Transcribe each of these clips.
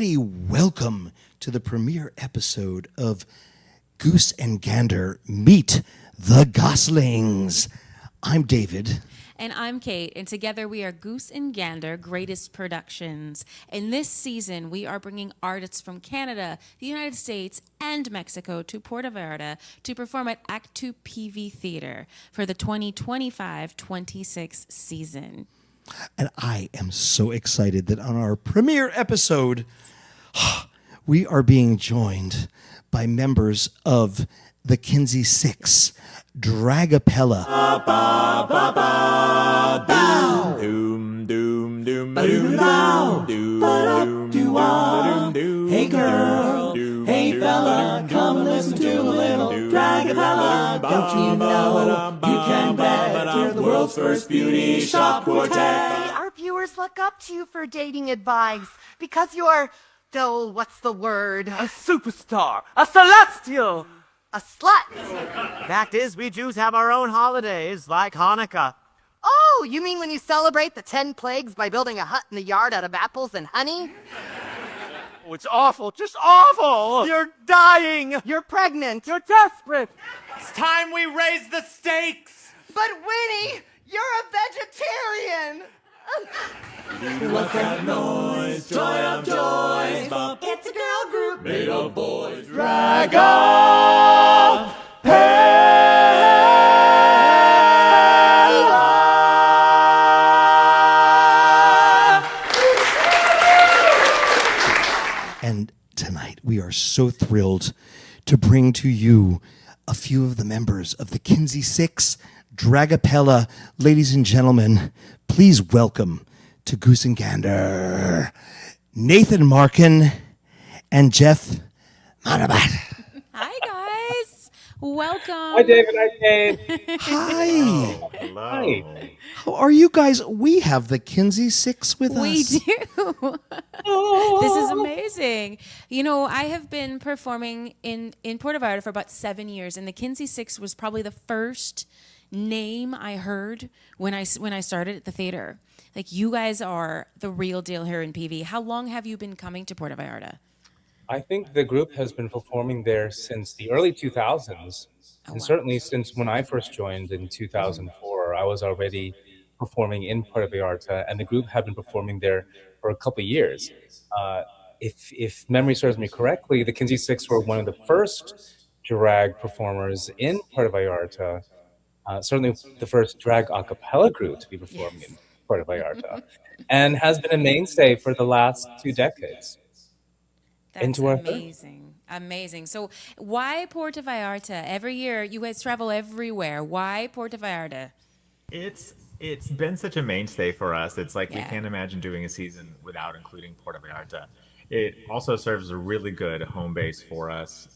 everybody, welcome to the premiere episode of Goose and Gander Meet the Goslings. I'm David. And I'm Kate, and together we are Goose and Gander Greatest Productions. And this season, we are bringing artists from Canada, the United States, and Mexico to Puerto Vallarta to perform at ACT2PV Theatre for the 2025-26 season. And I am so excited that on our premiere episode, we are being joined by members of the KINSEY SICKS, DRAGAPELLA, hey girl, hey fella, come and listen to a little DRAGAPELLA. Don't you know you can bet you're the world's first beauty shop quartet? Our viewers look up to you for dating advice because you're, what's the word? A superstar, a celestial, A slut. Fact is, we Jews have our own holidays, like Hanukkah. Oh, you mean when you celebrate the 10 plagues by building a hut in the yard out of apples and honey? Oh, it's awful, just awful! You're dying! You're pregnant. You're desperate! It's time we raise the stakes! But Winnie, you're a vegetarian. What's that noise? Joy of joys. It's a girl group made of boys. And tonight we are so thrilled to bring to you a few of the members of the KINSEY SICKS, DRAGAPELLA. Ladies and gentlemen, please welcome to Goose and Gander, Nathan Marken and Jeff Manabat. Hi, guys. Welcome. Hi, David. Hi, Kate. Hi. Hi. How are you guys? We have the KINSEY SICKS with We us. do. This is amazing. You know, I have been performing in Puerto Vallarta for about 7 years, and the KINSEY SICKS was probably the first name I heard when I started at the theater. Like, you guys are the real deal here in PV. How long have you been coming to Puerto Vallarta? I think the group has been performing there since the early 2000s. And certainly since when I first joined in 2004, I was already performing in Puerto Vallarta, and the group had been performing there for a couple of years. If memory serves me correctly, the KINSEY SICKS were one of the first drag performers in Puerto Vallarta, certainly the first drag acappella group to be performing in Puerto Vallarta, and has been a mainstay for the last 2 decades. That's amazing. Amazing. So why Puerto Vallarta? Every year, you guys travel everywhere. Why Puerto Vallarta? It's been such a mainstay for us. It's like we can't imagine doing a season without including Puerto Vallarta. It also serves as a really good home base for us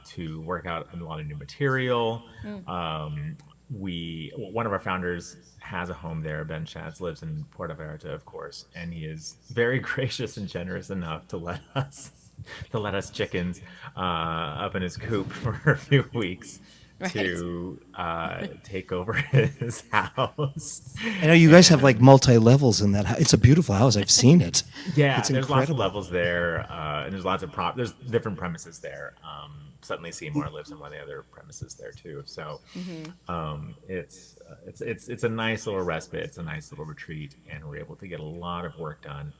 to work out a lot of new material. One of our founders has a home there. Ben Schatz lives in Puerto Vallarta, of course, and he is very gracious and generous enough to let us chickens up in his coop for a few weeks to take over his house. I know you guys have like multi-levels in that house. It's a beautiful house. I've seen it. Yeah, it's there's lots of incredible. levels there, and there's lots of there's different premises there. Suddenly Seymour lives in one of the other premises there too. So it's a nice little respite. It's a nice little retreat, and we're able to get a lot of work done.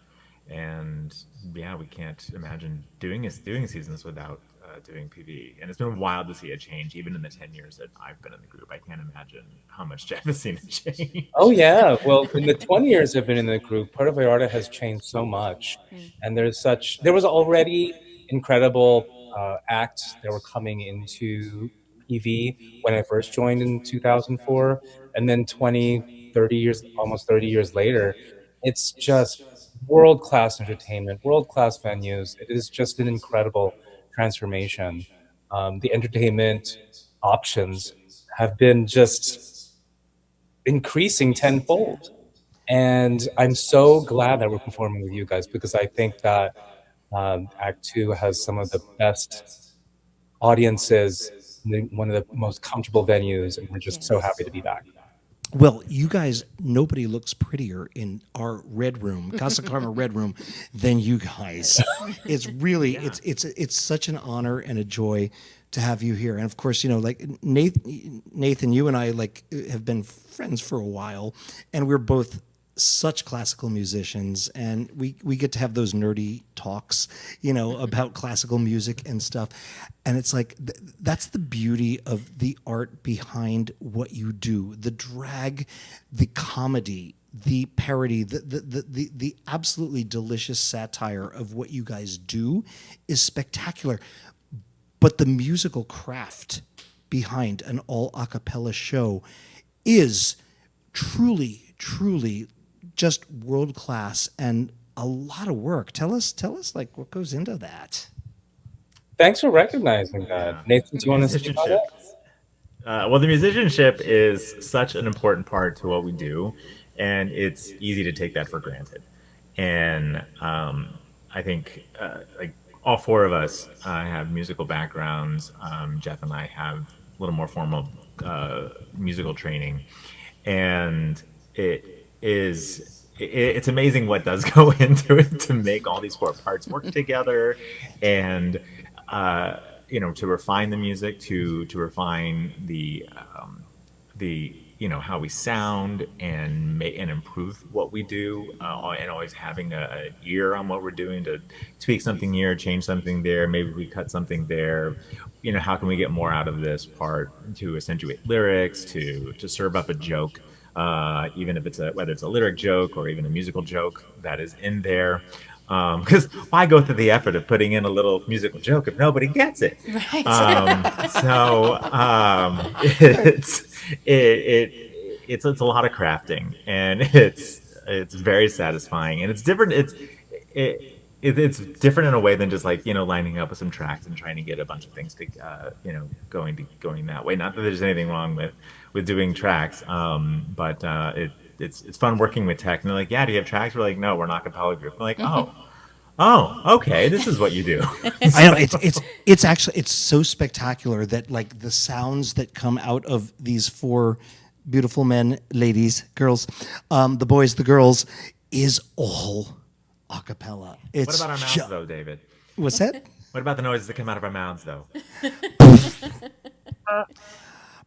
And yeah, we can't imagine doing seasons without doing PV. And it's been wild to see a change, even in the 10 years that I've been in the group. I can't imagine how much Jeff has seen a change. Oh, yeah. Well, in the 20 years I've been in the group, Puerto Vallarta has changed so much. And there was already incredible acts that were coming into PV when I first joined in 2004. And then 30 years later, it's just world-class entertainment, world-class venues. It is just an incredible transformation. The entertainment options have been just increasing tenfold. And I'm so glad that we're performing with you guys, because I think that Act 2 has some of the best audiences, one of the most comfortable venues, and we're just so happy to be back. Well, you guys, nobody looks prettier in our red room, Casa Karma red room, than you guys. It's really, it's such an honor and a joy to have you here. And of course, you know, like Nathan, you and I like have been friends for a while, and we're both such classical musicians, and we get to have those nerdy talks, you know, about classical music and stuff. And it's like that's the beauty of the art behind what you do, the drag, the comedy, the parody, the absolutely delicious satire of what you guys do is spectacular. But the musical craft behind an all a cappella show is truly, truly just world class and a lot of work. Tell us like what goes into that. Thanks for recognizing that. Nathan, do you want to speak on that? Well, the musicianship is such an important part to what we do, and it's easy to take that for granted. And I think like all four of us have musical backgrounds. Jeff and I have a little more formal musical training, and it's amazing what does go into it to make all these four parts work together, and you know, to refine the music, to refine the you know, how we sound and improve what we do, and always having an ear on what we're doing to tweak something here, change something there, maybe we cut something there. You know, how can we get more out of this part to accentuate lyrics, to serve up a joke, even if whether it's a lyric joke or even a musical joke that is in there. Because why go through the effort of putting in a little musical joke if nobody gets it? Right. It's a lot of crafting, and it's very satisfying, and it's different. It's different in a way than just like, you know, lining up with some tracks and trying to get a bunch of things to you know, going that way. Not that there's anything wrong with doing tracks, but it's fun working with tech. And they're like, yeah, do you have tracks? We're like, no, we're not a cappella group. We're like, oh, okay, this is what you do. I know it's actually it's so spectacular that like the sounds that come out of these four beautiful men, ladies, girls, the boys, the girls, is all a cappella. What about our mouths, though, David? What's that? What about the noises that come out of our mouths, though?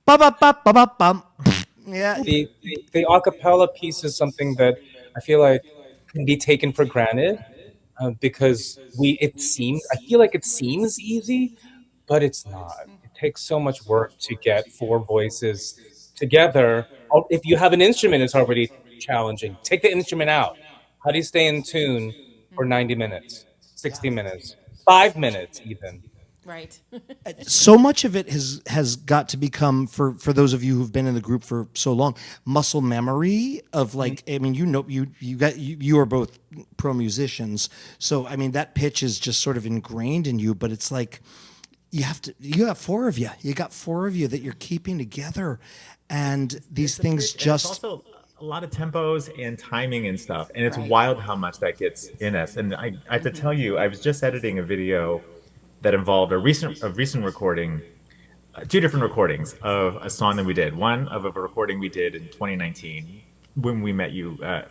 Ba-ba-ba-ba-ba-bum. Yeah. The acapella piece is something that I feel like can be taken for granted, because I feel like it seems easy, but it's not. It takes so much work to get four voices together. If you have an instrument, it's already challenging. Take the instrument out. How do you stay in tune for 90 minutes, 60 minutes, 5 minutes even? Right. So much of it has got to become, for those of you who've been in the group for so long, muscle memory of like, I mean, you know, you are both pro musicians, so I mean that pitch is just sort of ingrained in you. But it's like you got four of you that you're keeping together, and these things just. It's also a lot of tempos and timing and stuff, and it's wild how much that gets in us. And I have to tell you, I was just editing a video that involved a recent recording, two different recordings of a song that we did. One of a recording we did in 2019 when we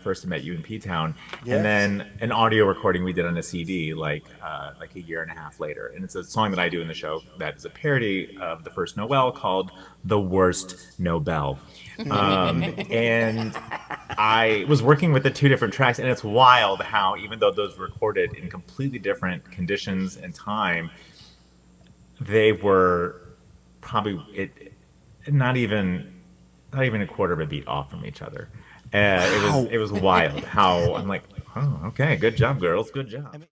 first met you in P-Town, and then an audio recording we did on a CD like a year and a half later. And it's a song that I do in the show that is a parody of the first Noel called "The Worst Nobel." And I was working with the two different tracks, and it's wild how, even though those were recorded in completely different conditions and time, they were probably not even a quarter of a beat off from each other. It was wild how I'm like, oh, okay, good job, girls, good job.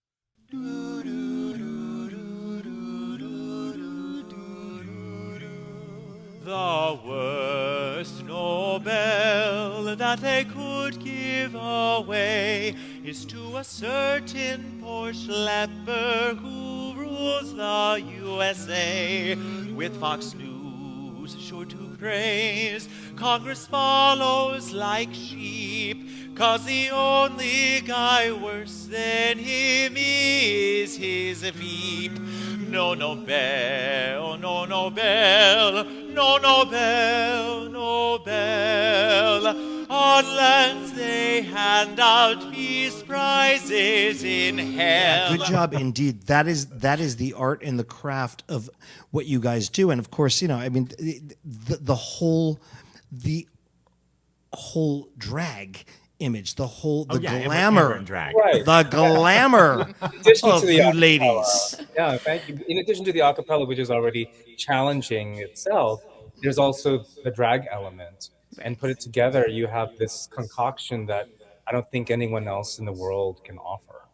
The worst Nobel that they could give away is to a certain poor schlepper who rules the USA, with Fox News sure to praise, Congress follows like sheep, 'cause the only guy worse than him is his veep. No Nobel, no Nobel, no Nobel, Nobel. On lands they hand out peace prizes in hell. Good job indeed. That is the art and the craft of what you guys do. And of course, I mean, the whole drag image, the glamour, and drag. Right. the glamour In addition of to the you acapella. ladies. Yeah, thank you. In addition to the acapella, which is already challenging itself, there's also the drag element. And put it together, you have this concoction that I don't think anyone else in the world can offer.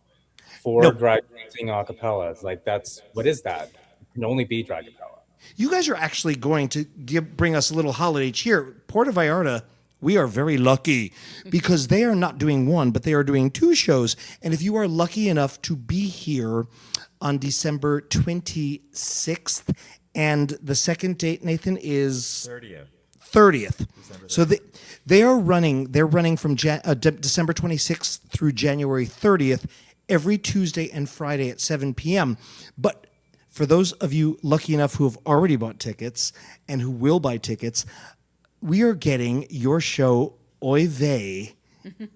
Four No. drag singing acapellas, like what is that? It can only be dragapella. You guys are actually going to bring us a little holiday cheer. Puerto Vallarta, we are very lucky because they are not doing one, but they are doing 2 shows. And if you are lucky enough to be here on December 26th, and the second date, Nathan, is 30th. So they're running from December 26th through January 30th every Tuesday and Friday at 7 p.m. But for those of you lucky enough who have already bought tickets and who will buy tickets, we are getting your show Oy Vey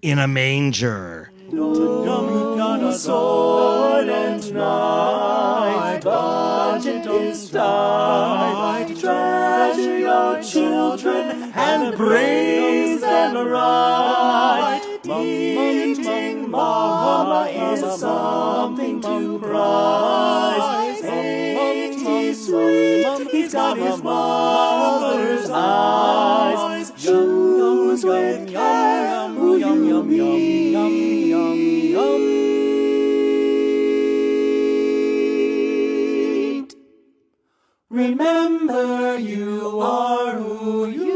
in a manger. On a silent night, budget is tight. Treasure your children and praise them right. Eating mama is something to prize. Ain't he sweet? He's got his mother's eyes. Shoes with care, ooh, yum, yum, yum, yum, yum, yum. Remember you are who you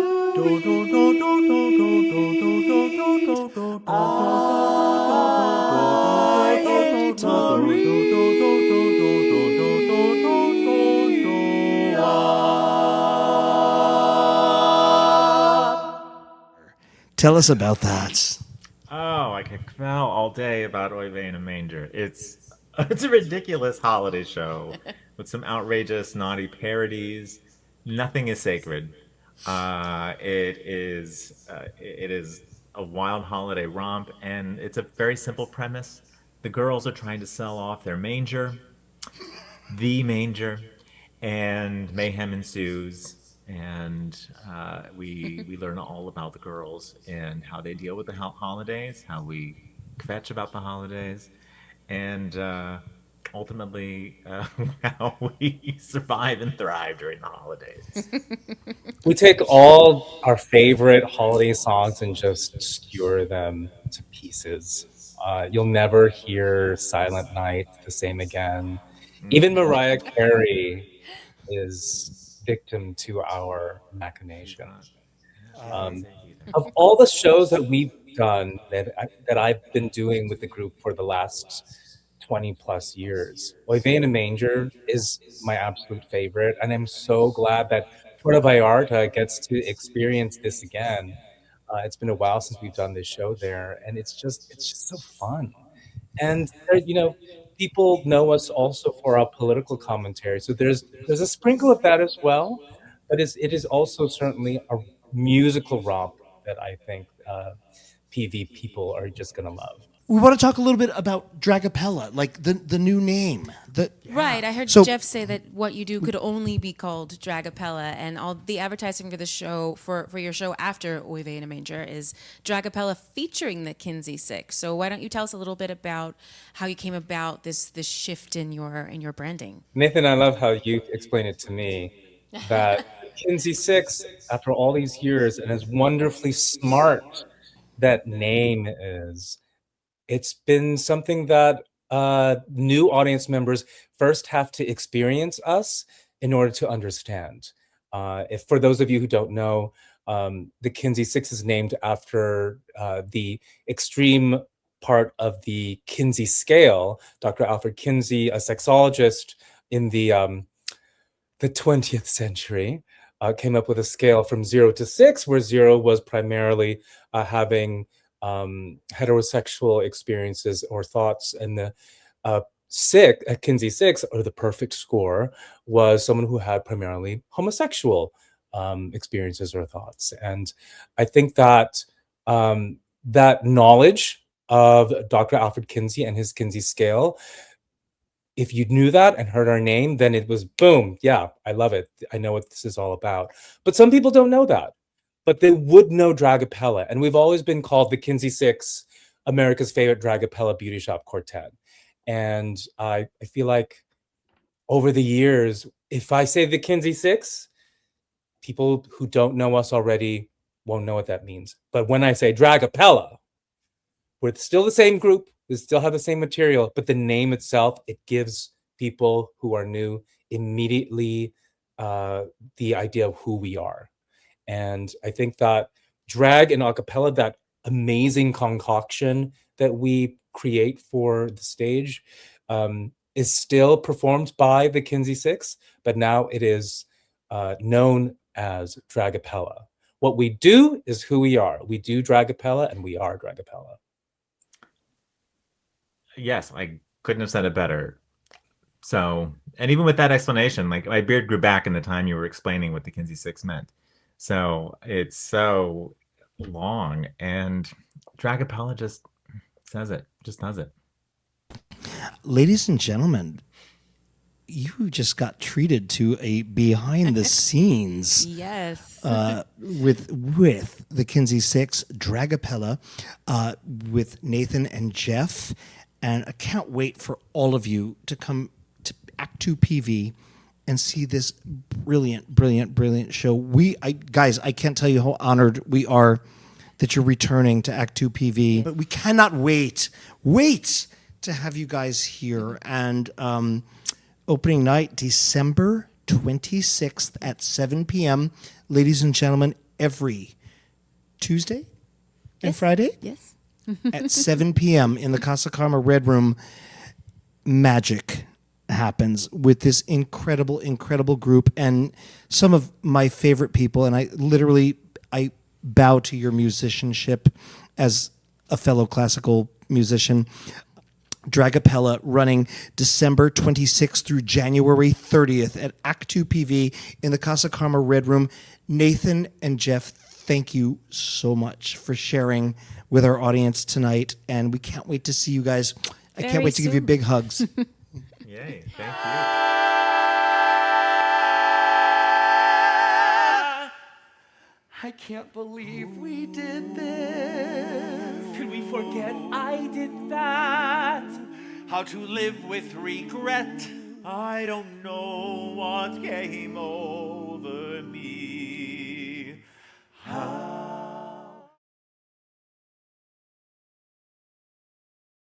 Tell us about that. Oh, I can smell all day about Oy Vey in a Manger. It's a ridiculous holiday show with some outrageous, naughty parodies. Nothing is sacred. It is a wild holiday romp, and it's a very simple premise. The girls are trying to sell off their manger, the manger, and mayhem ensues. And we learn all about the girls and how they deal with the holidays, how we kvetch about the holidays, and ultimately how we survive and thrive during the holidays. We take all our favorite holiday songs and just skewer them to pieces. You'll never hear Silent Night the same again. Even Mariah Carey is victim to our machinations. Of all the shows that we've done that I've been doing with the group for the last 20 plus years, Oy Vey in a Manger is my absolute favorite, and I'm so glad that Puerto Vallarta gets to experience this again. It's been a while since we've done this show there, and it's just so fun. And people know us also for our political commentary, so there's a sprinkle of that as well, but it is also certainly a musical romp that I think PV people are just gonna love. We want to talk a little bit about Dragapella, like the new name. Right, I heard So- Jeff say that what you do could only be called Dragapella, and all the advertising for the show, for your show after Oy Vey in a Manger, is Dragapella featuring the KINSEY SICKS. So why don't you tell us a little bit about how you came about this shift in your branding? Nathan, I love how you explain it to me, that KINSEY SICKS, after all these years, and as wonderfully smart that name is, it's been something that new audience members first have to experience us in order to understand. If for those of you who don't know, the KINSEY SICKS is named after the extreme part of the Kinsey scale. Dr. Alfred Kinsey, a sexologist in the 20th century, came up with a scale from 0 to 6, where 0 was primarily having heterosexual experiences or thoughts, and the KINSEY 6, or the perfect score, was someone who had primarily homosexual experiences or thoughts. And I think that that knowledge of Dr. Alfred Kinsey and his Kinsey scale, if you knew that and heard our name, then it was boom. Yeah, I love it. I know what this is all about. But some people don't know that, but they would know Dragapella. And we've always been called the KINSEY Six, America's favorite Dragapella beauty shop quartet. And I feel like over the years, if I say the KINSEY Six, people who don't know us already won't know what that means. But when I say Dragapella, we're still the same group. We still have the same material, but the name itself, it gives people who are new immediately the idea of who we are. And I think that drag and acappella, that amazing concoction that we create for the stage, is still performed by the KINSEY Six, but now it is known as Dragapella. What we do is who we are. We do Dragapella, and we are Dragapella. Yes, I couldn't have said it better. So, and even with that explanation, like my beard grew back in the time you were explaining what the KINSEY Six meant. So it's so long, and Dragapella just says it, just does it. Ladies and gentlemen, you just got treated to a behind the scenes Yes. with the KINSEY Six, Dragapella, with Nathan and Jeff. And I can't wait for all of you to come to ACT2PV and see this brilliant, brilliant, brilliant show. Guys, I can't tell you how honored we are that you're returning to ACT2PV. But we cannot wait to have you guys here. And opening night, December 26th at 7 p.m. Ladies and gentlemen, every Tuesday and Friday? Yes. At 7 p.m. in the Casa Karma Red Room, magic happens with this incredible, incredible group and some of my favorite people. And I bow to your musicianship as a fellow classical musician. Dragapella running December 26th through January 30th at ACT2PV in the Casa Karma Red Room. Nathan and Jeff, thank you so much for sharing with our audience tonight, and we can't wait to see you guys. I can't wait to give you big hugs. Yay, thank you. I can't believe we did this. Could we forget I did that? How to live with regret? I don't know what came over.